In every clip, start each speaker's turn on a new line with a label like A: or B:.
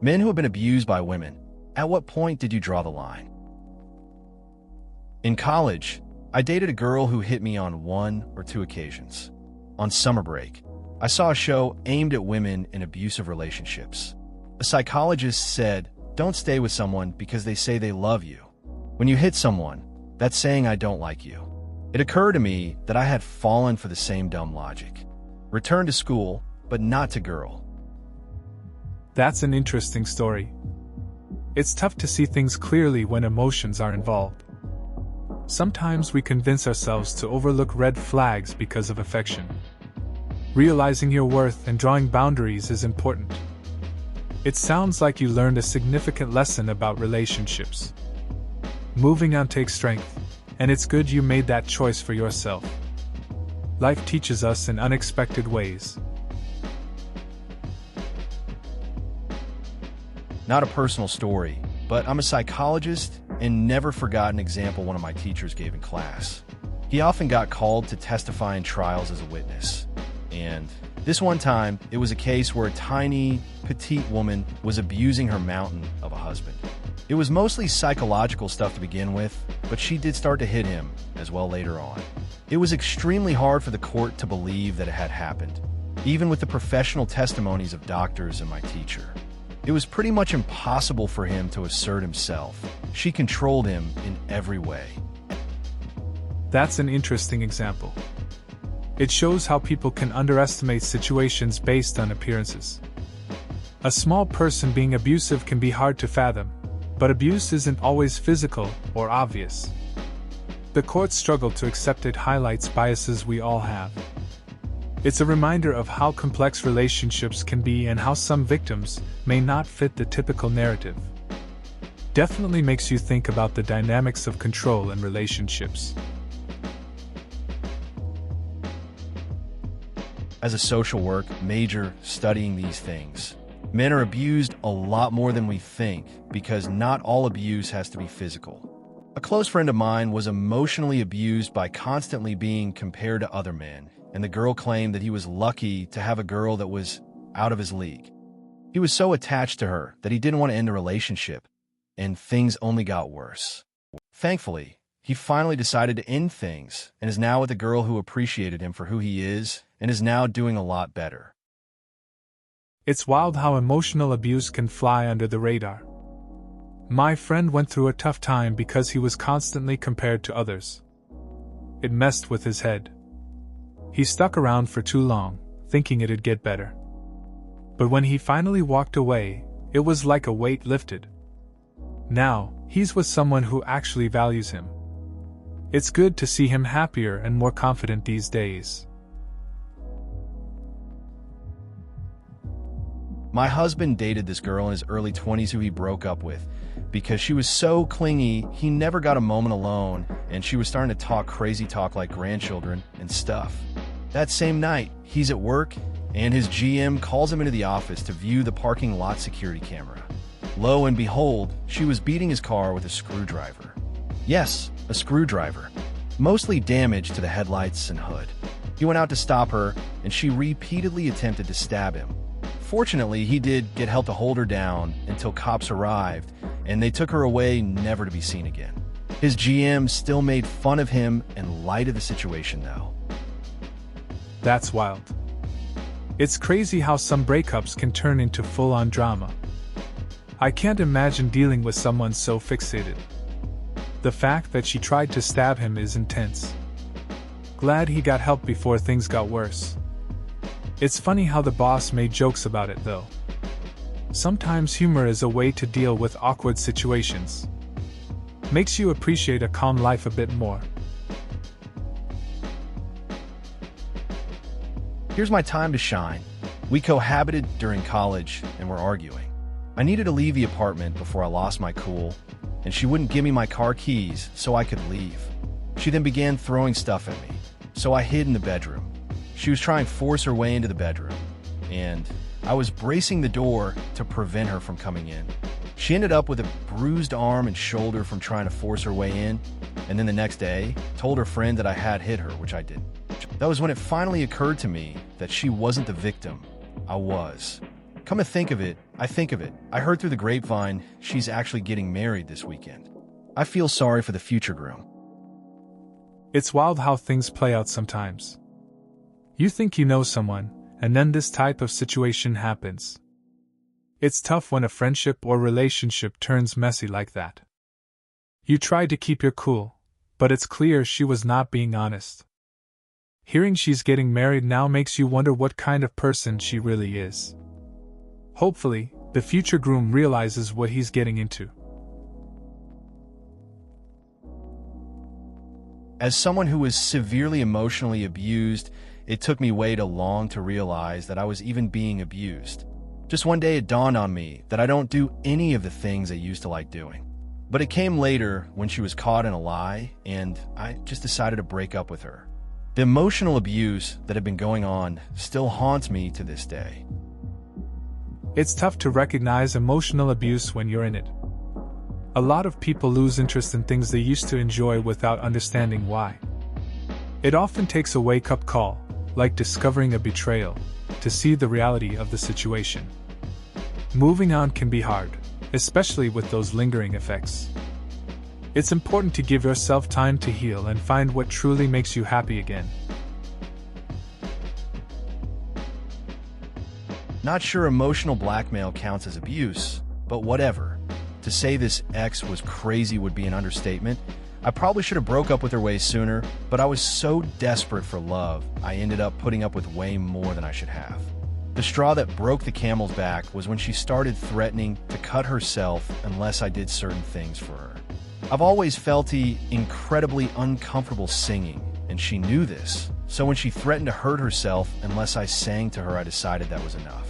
A: Men who have been abused by women, at what point did you draw the line? In college, I dated a girl who hit me on 1 or 2 occasions. On summer break, I saw a show aimed at women in abusive relationships. A psychologist said, "Don't stay with someone because they say they love you. When you hit someone, that's saying I don't like you." It occurred to me that I had fallen for the same dumb logic. Return to school, but not to girl.
B: That's an interesting story. It's tough to see things clearly when emotions are involved. Sometimes we convince ourselves to overlook red flags because of affection. Realizing your worth and drawing boundaries is important. It sounds like you learned a significant lesson about relationships. Moving on takes strength, and it's good you made that choice for yourself. Life teaches us in unexpected ways.
A: Not a personal story, but I'm a psychologist and never forgot an example one of my teachers gave in class. He often got called to testify in trials as a witness. And this one time, it was a case where a tiny, petite woman was abusing her mountain of a husband. It was mostly psychological stuff to begin with, but she did start to hit him as well later on. It was extremely hard for the court to believe that it had happened, even with the professional testimonies of doctors and my teacher. It was pretty much impossible for him to assert himself. She controlled him in every way.
B: That's an interesting example. It shows how people can underestimate situations based on appearances. A small person being abusive can be hard to fathom, but abuse isn't always physical or obvious. The courts struggle to accept it highlights biases we all have. It's a reminder of how complex relationships can be and how some victims may not fit the typical narrative. Definitely makes you think about the dynamics of control in relationships.
A: As a social work major studying these things, men are abused a lot more than we think because not all abuse has to be physical. A close friend of mine was emotionally abused by constantly being compared to other men, and the girl claimed that he was lucky to have a girl that was out of his league. He was so attached to her that he didn't want to end the relationship, and things only got worse. Thankfully, he finally decided to end things and is now with a girl who appreciated him for who he is and is now doing a lot better.
B: It's wild how emotional abuse can fly under the radar. My friend went through a tough time because he was constantly compared to others. It messed with his head. He stuck around for too long, thinking it'd get better. But when he finally walked away, it was like a weight lifted. Now, he's with someone who actually values him. It's good to see him happier and more confident these days.
A: My husband dated this girl in his early 20s who he broke up with because she was so clingy he never got a moment alone, and she was starting to talk crazy talk like grandchildren and stuff. That same night, he's at work and his GM calls him into the office to view the parking lot security camera. Lo and behold, she was beating his car with a screwdriver. Yes, a screwdriver, mostly damage to the headlights and hood. He went out to stop her and she repeatedly attempted to stab him. Fortunately, he did get help to hold her down until cops arrived, and they took her away never to be seen again. His GM still made fun of him in light of the situation, though.
B: That's wild. It's crazy how some breakups can turn into full-on drama. I can't imagine dealing with someone so fixated. The fact that she tried to stab him is intense. Glad he got help before things got worse. It's funny how the boss made jokes about it, though. Sometimes humor is a way to deal with awkward situations. Makes you appreciate a calm life a bit more.
A: Here's my time to shine. We cohabited during college and were arguing. I needed to leave the apartment before I lost my cool, and she wouldn't give me my car keys so I could leave. She then began throwing stuff at me, so I hid in the bedroom. She was trying to force her way into the bedroom, and I was bracing the door to prevent her from coming in. She ended up with a bruised arm and shoulder from trying to force her way in, and then the next day, told her friend that I had hit her, which I didn't. That was when it finally occurred to me that she wasn't the victim. I was. Come to think of it, I heard through the grapevine she's actually getting married this weekend. I feel sorry for the future groom.
B: It's wild how things play out sometimes. You think you know someone, and then this type of situation happens. It's tough when a friendship or relationship turns messy like that. You tried to keep your cool, but it's clear she was not being honest. Hearing she's getting married now makes you wonder what kind of person she really is. Hopefully, the future groom realizes what he's getting into.
A: As someone who was severely emotionally abused, it took me way too long to realize that I was even being abused. Just one day it dawned on me that I don't do any of the things I used to like doing. But it came later when she was caught in a lie, and I just decided to break up with her. The emotional abuse that had been going on still haunts me to this day.
B: It's tough to recognize emotional abuse when you're in it. A lot of people lose interest in things they used to enjoy without understanding why. It often takes a wake-up call, like discovering a betrayal, to see the reality of the situation. Moving on can be hard, especially with those lingering effects. It's important to give yourself time to heal and find what truly makes you happy again.
A: Not sure emotional blackmail counts as abuse, but whatever. To say this ex was crazy would be an understatement. I probably should have broke up with her way sooner, but I was so desperate for love, I ended up putting up with way more than I should have. The straw that broke the camel's back was when she started threatening to cut herself unless I did certain things for her. I've always felt incredibly uncomfortable singing, and she knew this. So when she threatened to hurt herself unless I sang to her, I decided that was enough.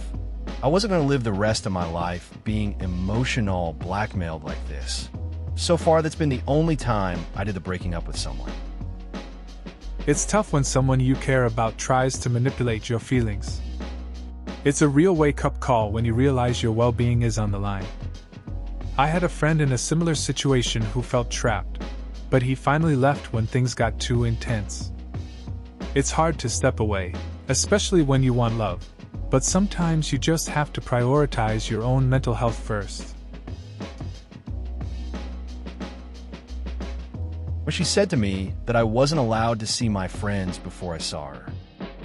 A: I wasn't going to live the rest of my life being emotional blackmailed like this. So far, that's been the only time I did the breaking up with someone.
B: It's tough when someone you care about tries to manipulate your feelings. It's a real wake-up call when you realize your well-being is on the line. I had a friend in a similar situation who felt trapped, but he finally left when things got too intense. It's hard to step away, especially when you want love, but sometimes you just have to prioritize your own mental health first.
A: When she said to me that I wasn't allowed to see my friends before I saw her.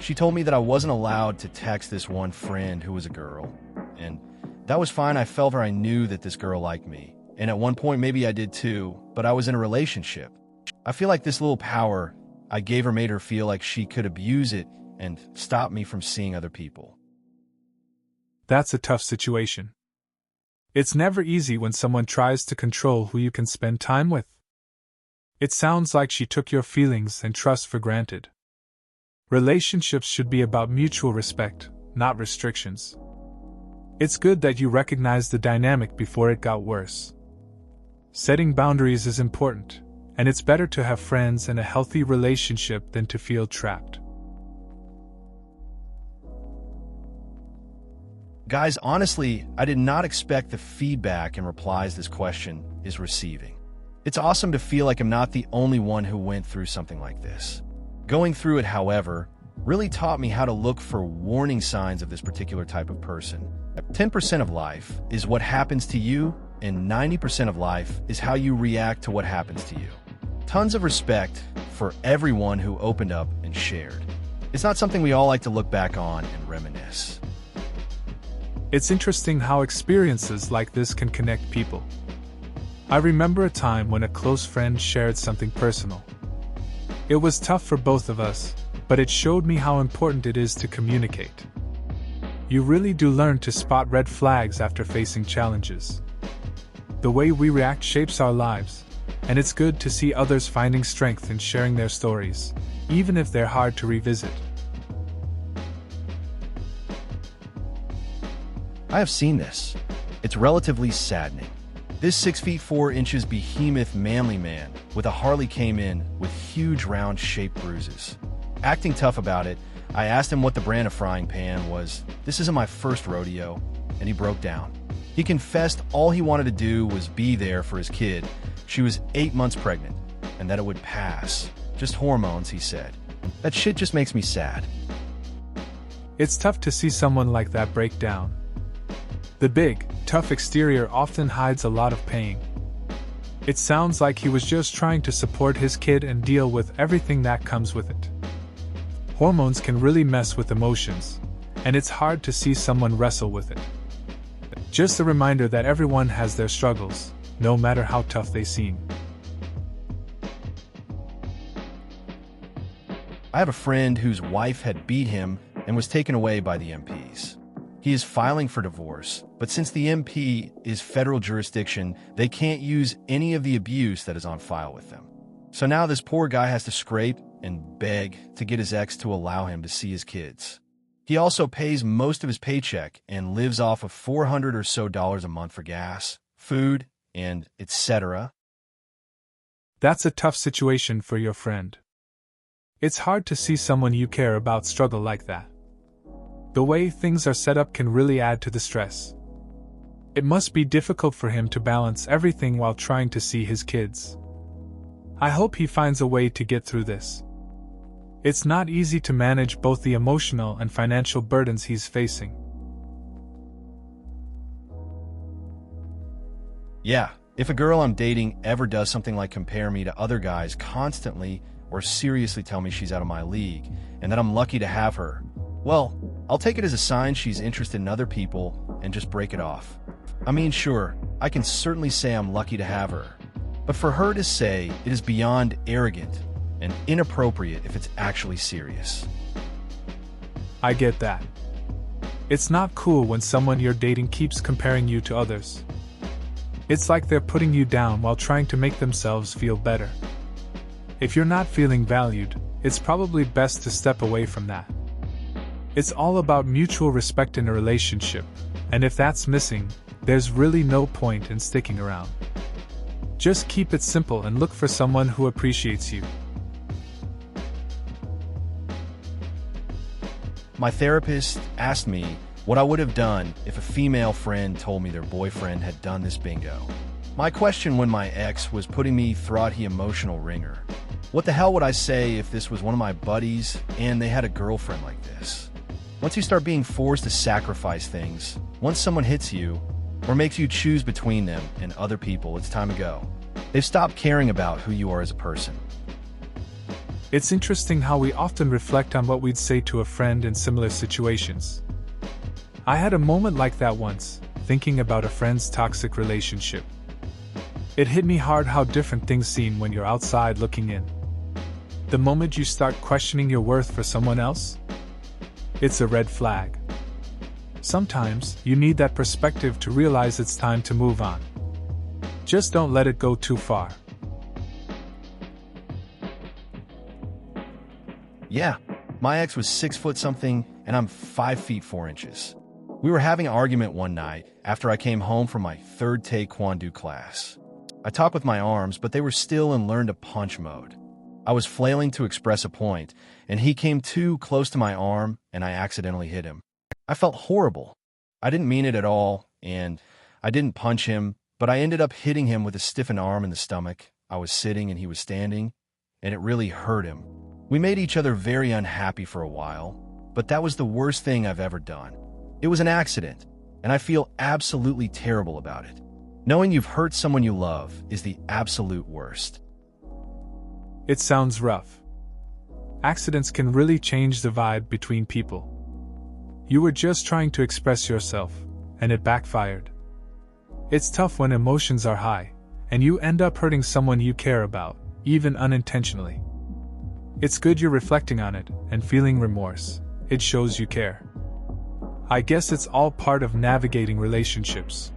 A: She told me that I wasn't allowed to text this one friend who was a girl, and that was fine. I felt her. I knew that this girl liked me, and at one point maybe I did too, but I was in a relationship. I feel like this little power I gave her made her feel like she could abuse it and stop me from seeing other people.
B: That's a tough situation. It's never easy when someone tries to control who you can spend time with. It sounds like she took your feelings and trust for granted. Relationships should be about mutual respect, not restrictions. It's good that you recognized the dynamic before it got worse. Setting boundaries is important, and it's better to have friends and a healthy relationship than to feel trapped.
A: Guys, honestly, I did not expect the feedback and replies this question is receiving. It's awesome to feel like I'm not the only one who went through something like this. Going through it, however, really taught me how to look for warning signs of this particular type of person. 10% of life is what happens to you, and 90% of life is how you react to what happens to you. Tons of respect for everyone who opened up and shared. It's not something we all like to look back on and reminisce.
B: It's interesting how experiences like this can connect people. I remember a time when a close friend shared something personal. It was tough for both of us, but it showed me how important it is to communicate. You really do learn to spot red flags after facing challenges. The way we react shapes our lives, and it's good to see others finding strength in sharing their stories, even if they're hard to revisit.
A: I have seen this. It's relatively saddening. This 6 feet 4 inches behemoth manly man with a Harley came in with huge round shaped bruises. Acting tough about it, I asked him what the brand of frying pan was. This isn't my first rodeo, and he broke down. He confessed all he wanted to do was be there for his kid. She was 8 months pregnant, and that it would pass. Just hormones, he said. That shit just makes me sad.
B: It's tough to see someone like that break down. The big, tough exterior often hides a lot of pain. It sounds like he was just trying to support his kid and deal with everything that comes with it. Hormones can really mess with emotions, and it's hard to see someone wrestle with it. Just a reminder that everyone has their struggles, no matter how tough they seem.
A: I have a friend whose wife had beat him and was taken away by the MPs. He is filing for divorce, but since the MP is federal jurisdiction, they can't use any of the abuse that is on file with them. So now this poor guy has to scrape and beg to get his ex to allow him to see his kids. He also pays most of his paycheck and lives off of $400 or so a month for gas, food, and etc.
B: That's a tough situation for your friend. It's hard to see someone you care about struggle like that. The way things are set up can really add to the stress. It must be difficult for him to balance everything while trying to see his kids. I hope he finds a way to get through this. It's not easy to manage both the emotional and financial burdens he's facing.
A: Yeah, if a girl I'm dating ever does something like compare me to other guys constantly or seriously tell me she's out of my league and that I'm lucky to have her, well, I'll take it as a sign she's interested in other people and just break it off. I mean, sure, I can certainly say I'm lucky to have her, but for her to say it is beyond arrogant and inappropriate if it's actually serious.
B: I get that. It's not cool when someone you're dating keeps comparing you to others. It's like they're putting you down while trying to make themselves feel better. If you're not feeling valued, it's probably best to step away from that. It's all about mutual respect in a relationship, and if that's missing, there's really no point in sticking around. Just keep it simple and look for someone who appreciates you.
A: My therapist asked me what I would have done if a female friend told me their boyfriend had done this bingo. My question when my ex was putting me through the emotional ringer. What the hell would I say if this was one of my buddies and they had a girlfriend like this? Once you start being forced to sacrifice things, once someone hits you or makes you choose between them and other people, it's time to go. They've stopped caring about who you are as a person.
B: It's interesting how we often reflect on what we'd say to a friend in similar situations. I had a moment like that once, thinking about a friend's toxic relationship. It hit me hard how different things seem when you're outside looking in. The moment you start questioning your worth for someone else, it's a red flag. Sometimes, you need that perspective to realize it's time to move on. Just don't let it go too far.
A: Yeah, my ex was 6 foot something and I'm 5 feet 4 inches. We were having an argument one night after I came home from my third taekwondo class. I talked with my arms, but they were still in learn to punch mode. I was flailing to express a point, and he came too close to my arm, and I accidentally hit him. I felt horrible. I didn't mean it at all, and I didn't punch him, but I ended up hitting him with a stiffened arm in the stomach. I was sitting and he was standing, and it really hurt him. We made each other very unhappy for a while, but that was the worst thing I've ever done. It was an accident, and I feel absolutely terrible about it. Knowing you've hurt someone you love is the absolute worst.
B: It sounds rough. Accidents can really change the vibe between people. You were just trying to express yourself, and it backfired. It's tough when emotions are high, and you end up hurting someone you care about, even unintentionally. It's good you're reflecting on it and feeling remorse. It shows you care. I guess it's all part of navigating relationships.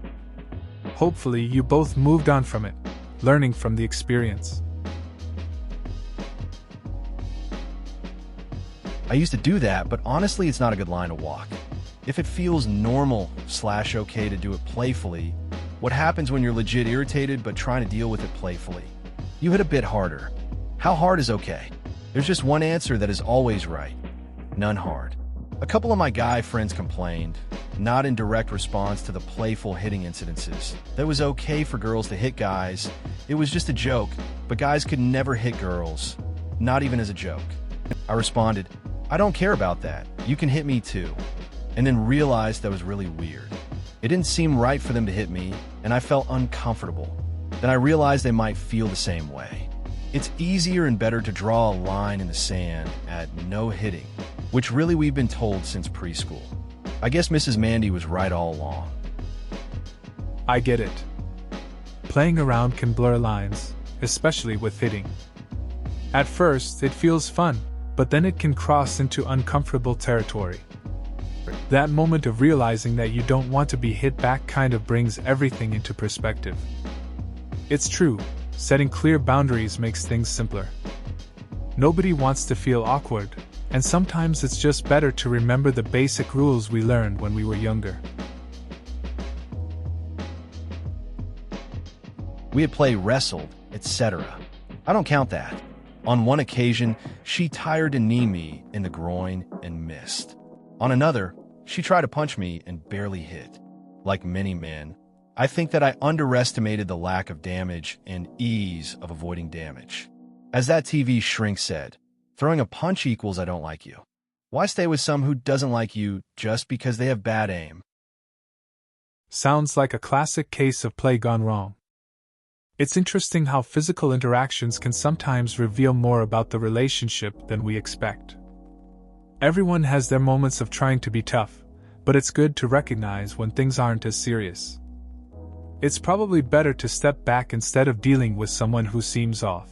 B: Hopefully you both moved on from it, learning from the experience.
A: I used to do that, but honestly it's not a good line to walk. If it feels normal/okay to do it playfully, what happens when you're legit irritated but trying to deal with it playfully? You hit a bit harder. How hard is okay? There's just one answer that is always right. None hard. A couple of my guy friends complained, not in direct response to the playful hitting incidences, that it was okay for girls to hit guys. It was just a joke, but guys could never hit girls, not even as a joke. I responded, I don't care about that. You can hit me too. And then realized that was really weird. It didn't seem right for them to hit me, and I felt uncomfortable. Then I realized they might feel the same way. It's easier and better to draw a line in the sand at no hitting, which really we've been told since preschool. I guess Mrs. Mandy was right all along.
B: I get it. Playing around can blur lines, especially with hitting. At first, it feels fun, but then it can cross into uncomfortable territory. That moment of realizing that you don't want to be hit back kind of brings everything into perspective. It's true, setting clear boundaries makes things simpler. Nobody wants to feel awkward, and sometimes it's just better to remember the basic rules we learned when we were younger.
A: We had played wrestled, etc. I don't count that. On one occasion, she tried to knee me in the groin and missed. On another, she tried to punch me and barely hit. Like many men, I think that I underestimated the lack of damage and ease of avoiding damage. As that TV shrink said, throwing a punch equals I don't like you. Why stay with some who doesn't like you just because they have bad aim?
B: Sounds like a classic case of play gone wrong. It's interesting how physical interactions can sometimes reveal more about the relationship than we expect. Everyone has their moments of trying to be tough, but it's good to recognize when things aren't as serious. It's probably better to step back instead of dealing with someone who seems off.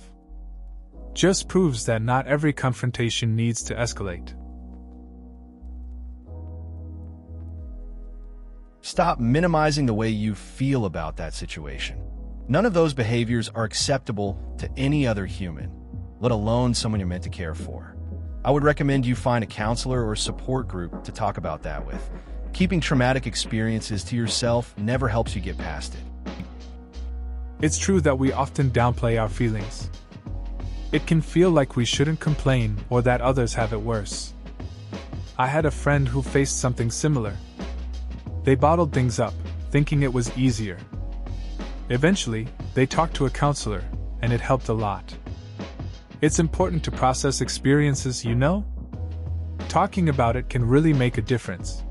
B: Just proves that not every confrontation needs to escalate.
A: Stop minimizing the way you feel about that situation. None of those behaviors are acceptable to any other human, let alone someone you're meant to care for. I would recommend you find a counselor or support group to talk about that with. Keeping traumatic experiences to yourself never helps you get past it.
B: It's true that we often downplay our feelings. It can feel like we shouldn't complain or that others have it worse. I had a friend who faced something similar. They bottled things up, thinking it was easier. Eventually, they talked to a counselor, and it helped a lot. It's important to process experiences, you know? Talking about it can really make a difference.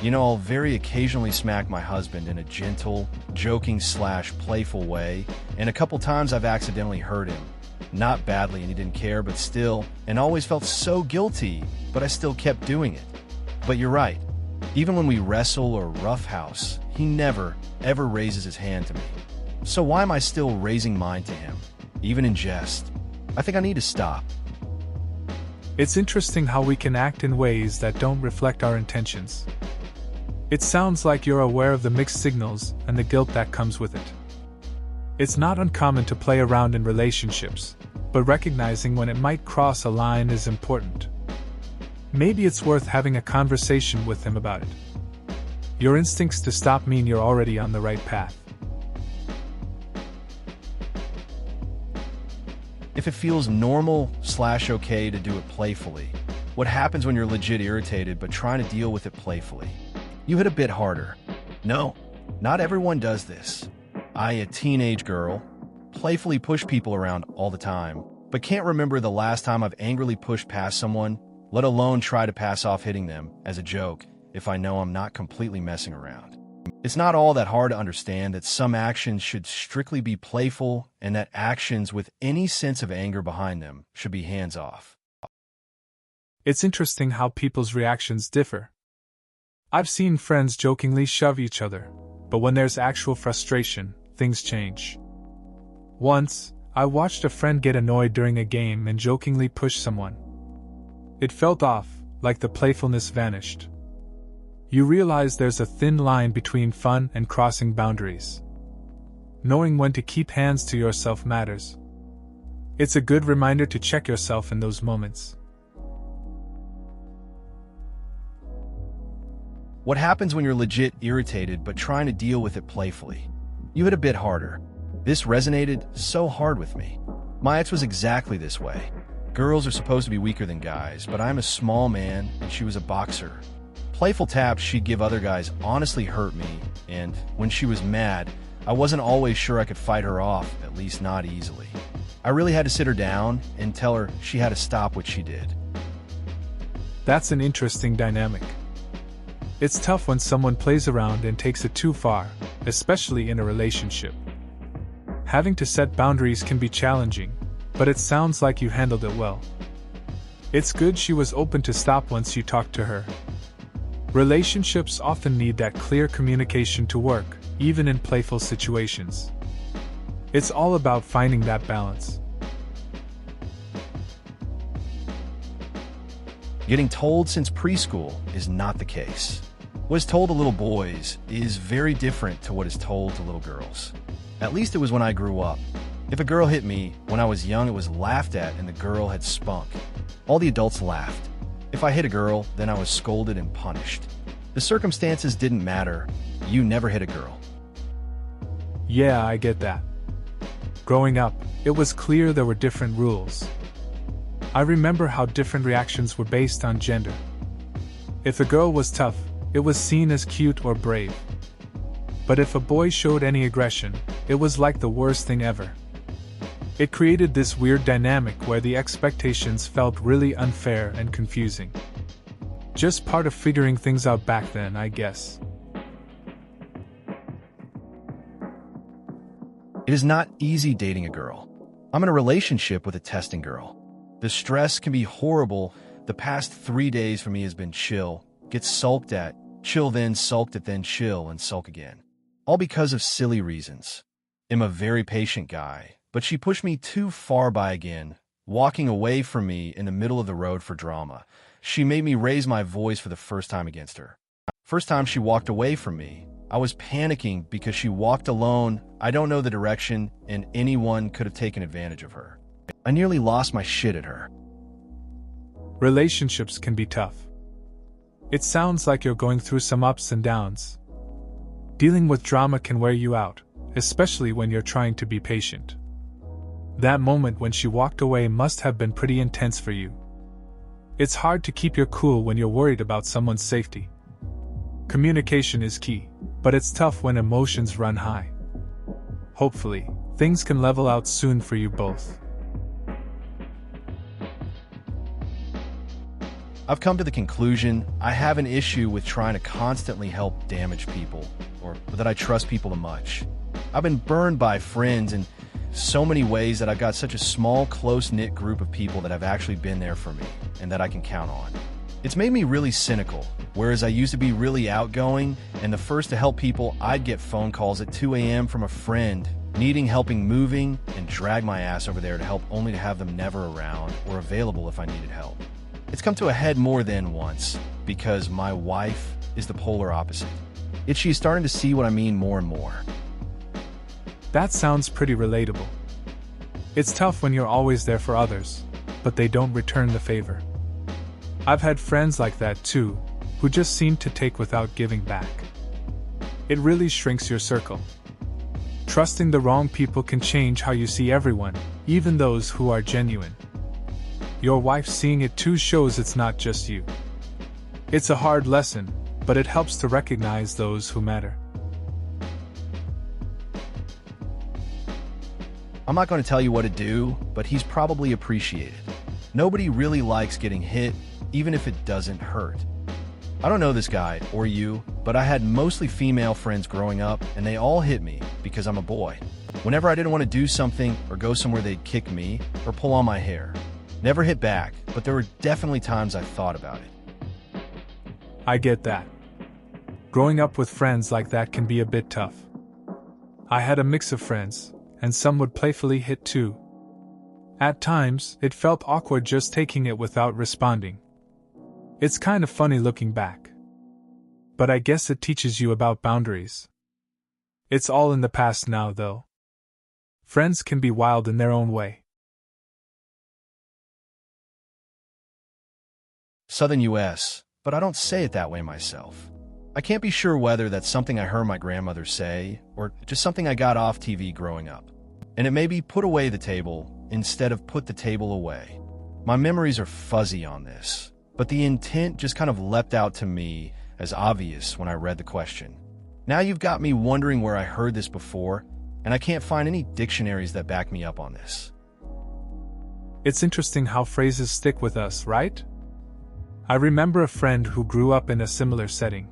A: You know, I'll very occasionally smack my husband in a gentle, joking/playful way, and a couple times I've accidentally hurt him. Not badly and he didn't care, but still, and always felt so guilty, but I still kept doing it. But you're right. Even when we wrestle or roughhouse, he never, ever raises his hand to me. So why am I still raising mine to him, even in jest? I think I need to stop.
B: It's interesting how we can act in ways that don't reflect our intentions. It sounds like you're aware of the mixed signals and the guilt that comes with it. It's not uncommon to play around in relationships, but recognizing when it might cross a line is important. Maybe it's worth having a conversation with him about it. Your instincts to stop mean you're already on the right path.
A: If it feels normal/okay to do it playfully, what happens when you're legit irritated but trying to deal with it playfully? You hit a bit harder. No, not everyone does this. I, a teenage girl, playfully push people around all the time, but can't remember the last time I've angrily pushed past someone, let alone try to pass off hitting them as a joke if I know I'm not completely messing around. It's not all that hard to understand that some actions should strictly be playful and that actions with any sense of anger behind them should be hands-off.
B: It's interesting how people's reactions differ. I've seen friends jokingly shove each other, but when there's actual frustration, things change. Once, I watched a friend get annoyed during a game and jokingly push someone. It felt off, like the playfulness vanished. You realize there's a thin line between fun and crossing boundaries. Knowing when to keep hands to yourself matters. It's a good reminder to check yourself in those moments.
A: What happens when you're legit irritated but trying to deal with it playfully? You hit a bit harder. This resonated so hard with me. My ex was exactly this way. Girls are supposed to be weaker than guys, but I'm a small man and she was a boxer. Playful taps she'd give other guys honestly hurt me, and when she was mad, I wasn't always sure I could fight her off, at least not easily. I really had to sit her down and tell her she had to stop what she did.
B: That's an interesting dynamic. It's tough when someone plays around and takes it too far, especially in a relationship. Having to set boundaries can be challenging, but it sounds like you handled it well. It's good she was open to stop once you talked to her. Relationships often need that clear communication to work, even in playful situations. It's all about finding that balance.
A: Getting told since preschool is not the case. What is told to little boys is very different to what is told to little girls. At least it was when I grew up. If a girl hit me when I was young, it was laughed at and the girl had spunk. All the adults laughed. If I hit a girl, then I was scolded and punished. The circumstances didn't matter. You never hit a girl.
B: Yeah, I get that. Growing up, it was clear there were different rules. I remember how different reactions were based on gender. If a girl was tough, it was seen as cute or brave. But if a boy showed any aggression, it was like the worst thing ever. It created this weird dynamic where the expectations felt really unfair and confusing. Just part of figuring things out back then, I guess.
A: It is not easy dating a girl. I'm in a relationship with a testing girl. The stress can be horrible. The past 3 days for me has been chill, get sulked at, chill then sulked at then chill and sulk again. All because of silly reasons. I'm a very patient guy, but she pushed me too far by again, walking away from me in the middle of the road for drama. She made me raise my voice for the first time against her. First time she walked away from me, I was panicking because she walked alone, I don't know the direction, and anyone could have taken advantage of her. I nearly lost my shit at her.
B: Relationships can be tough. It sounds like you're going through some ups and downs. Dealing with drama can wear you out, especially when you're trying to be patient. That moment when she walked away must have been pretty intense for you. It's hard to keep your cool when you're worried about someone's safety. Communication is key, but it's tough when emotions run high. Hopefully, things can level out soon for you both.
A: I've come to the conclusion I have an issue with trying to constantly help damage people, or that I trust people too much. I've been burned by friends in so many ways that I've got such a small, close-knit group of people that have actually been there for me and that I can count on. It's made me really cynical, whereas I used to be really outgoing and the first to help people. I'd get phone calls at 2 a.m. from a friend needing helping moving and drag my ass over there to help only to have them never around or available if I needed help. It's come to a head more than once because my wife is the polar opposite. She's starting to see what I mean more and more.
B: That sounds pretty relatable. It's tough when you're always there for others, but they don't return the favor. I've had friends like that too, who just seem to take without giving back. It really shrinks your circle. Trusting the wrong people can change how you see everyone, even those who are genuine. Your wife seeing it too shows it's not just you. It's a hard lesson, but it helps to recognize those who matter.
A: I'm not going to tell you what to do, but he's probably appreciated. Nobody really likes getting hit, even if it doesn't hurt. I don't know this guy, or you, but I had mostly female friends growing up, and they all hit me because I'm a boy. Whenever I didn't want to do something or go somewhere, they'd kick me or pull on my hair. Never hit back, but there were definitely times I thought about it.
B: I get that. Growing up with friends like that can be a bit tough. I had a mix of friends, and some would playfully hit too. At times, it felt awkward just taking it without responding. It's kind of funny looking back. But I guess it teaches you about boundaries. It's all in the past now, though. Friends can be wild in their own way.
A: Southern U.S., but I don't say it that way myself. I can't be sure whether that's something I heard my grandmother say, or just something I got off TV growing up. And it may be put away the table instead of put the table away. My memories are fuzzy on this, but the intent just kind of leapt out to me as obvious when I read the question. Now you've got me wondering where I heard this before, and I can't find any dictionaries that back me up on this.
B: It's interesting how phrases stick with us, right? I remember a friend who grew up in a similar setting.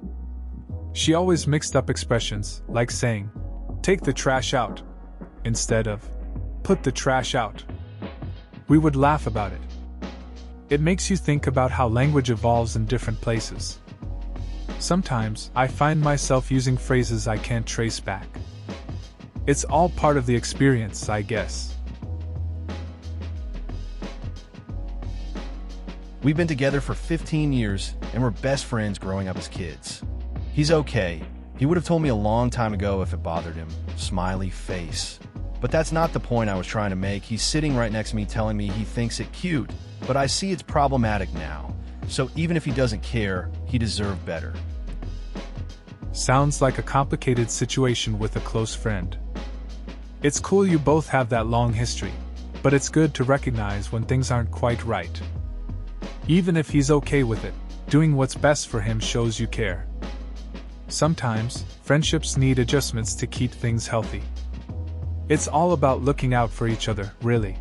B: She always mixed up expressions, like saying, "Take the trash out," instead of, "Put the trash out." We would laugh about it. It makes you think about how language evolves in different places. Sometimes, I find myself using phrases I can't trace back. It's all part of the experience, I guess.
A: We've been together for 15 years, and we're best friends growing up as kids. He's okay. He would have told me a long time ago if it bothered him. Smiley face. But that's not the point I was trying to make. He's sitting right next to me telling me he thinks it cute, but I see it's problematic now. So even if he doesn't care, he deserved better.
B: Sounds like a complicated situation with a close friend. It's cool you both have that long history, but it's good to recognize when things aren't quite right. Even if he's okay with it, doing what's best for him shows you care. Sometimes, friendships need adjustments to keep things healthy. It's all about looking out for each other, really.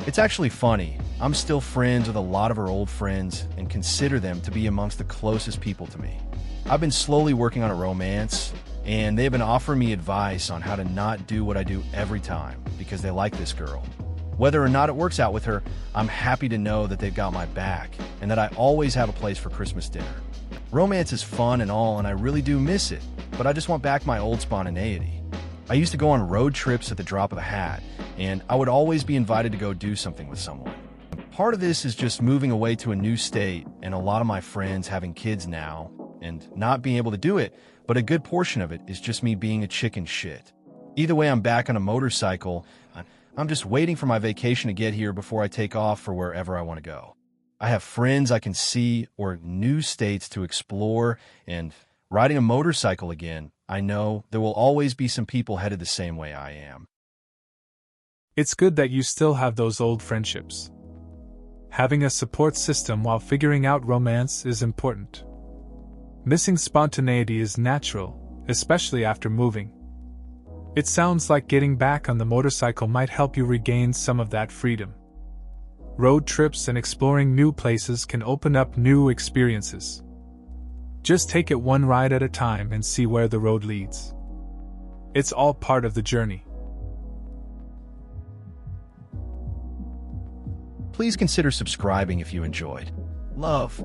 A: It's actually funny. I'm still friends with a lot of our old friends and consider them to be amongst the closest people to me. I've been slowly working on a romance, and they've been offering me advice on how to not do what I do every time because they like this girl. Whether or not it works out with her, I'm happy to know that they've got my back and that I always have a place for Christmas dinner. Romance is fun and all, and I really do miss it, but I just want back my old spontaneity. I used to go on road trips at the drop of a hat, and I would always be invited to go do something with someone. Part of this is just moving away to a new state and a lot of my friends having kids now and not being able to do it, but a good portion of it is just me being a chicken shit. Either way, I'm back on a motorcycle. I'm just waiting for my vacation to get here before I take off for wherever I want to go. I have friends I can see or new states to explore, and riding a motorcycle again, I know there will always be some people headed the same way I am.
B: It's good that you still have those old friendships. Having a support system while figuring out romance is important. Missing spontaneity is natural, especially after moving. It sounds like getting back on the motorcycle might help you regain some of that freedom. Road trips and exploring new places can open up new experiences. Just take it one ride at a time and see where the road leads. It's all part of the journey.
A: Please consider subscribing if you enjoyed. Love.